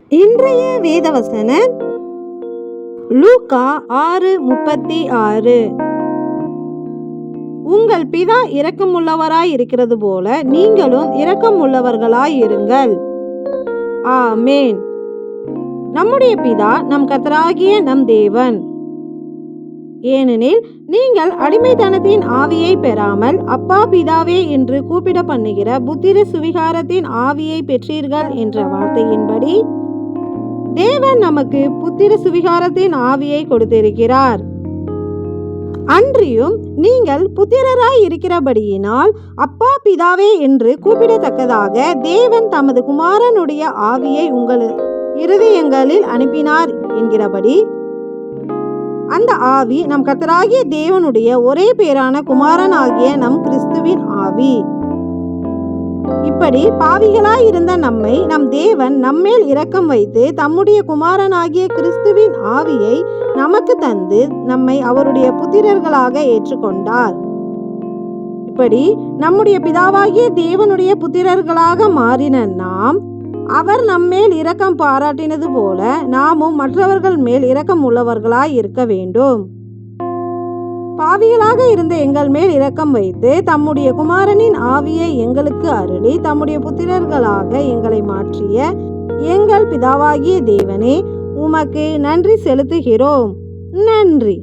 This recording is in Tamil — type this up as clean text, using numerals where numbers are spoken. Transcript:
இன்றைய வேதவசனம் லூக்கா 6:36. உங்கள் பிதா இரக்கமுள்ளவராய் இருக்கிறது போல நீங்களும் இரக்கமுள்ளவர்களாய் இருங்கள். ஆமேன். நம்முடைய பிதா நம் கர்த்தராகிய நம் தேவன். ஏனெனில் நீங்கள் அடிமைத்தனத்தின் ஆவியை பெறாமல் அப்பா பிதாவே என்று கூப்பிட பண்ணுகிற புத்திர சுவிகாரத்தின் ஆவியை பெற்றீர்கள் என்ற வார்த்தையின்படி தேவன் நமக்கு புத்திர சுவிகாரத்தின் ஆவியை கொடுத்திருக்கிறார். அன்றியும் நீங்கள் புத்திரராய் இருக்கிறபடியினால் அப்பா பிதாவே என்று கூப்பிடத்தக்கதாக தேவன் தமது குமாரனுடைய ஆவியை உங்கள் இருதயங்களில் அனுப்பினார் என்கிறபடி அந்த ஆவி நம் கர்த்தராகிய தேவனுடைய ஒரே பேரான குமாரன் ஆகிய நம் கிறிஸ்துவின் ஆவி. இப்படி பாவிகளாய் இருந்த நம்மை நம் தேவன் நம்மேல் இரக்கம் வைத்து தம்முடைய குமாரனாகிய கிறிஸ்துவின் ஆவியை நமக்கு தந்து நம்மை அவருடைய புத்திரர்களாக ஏற்றுக்கொண்டார். இப்படி நம்முடைய பிதாவாகிய தேவனுடைய புத்திரர்களாக மாறின நாம் அவர் நம்மேல் இரக்கம் பாராட்டினது போல நாமும் மற்றவர்கள் மேல் இரக்கம் உள்ளவர்களாய் இருக்க வேண்டும். பாவிகளாக இருந்த எங்கள் மேல் இரக்கம் வைத்து தம்முடைய குமாரனின் ஆவியை எங்களுக்கு அருளி தம்முடைய புத்திரர்களாக எங்களை மாற்றிய எங்கள் பிதாவாகிய தேவனே, உமக்கு நன்றி செலுத்துகிறோம். நன்றி.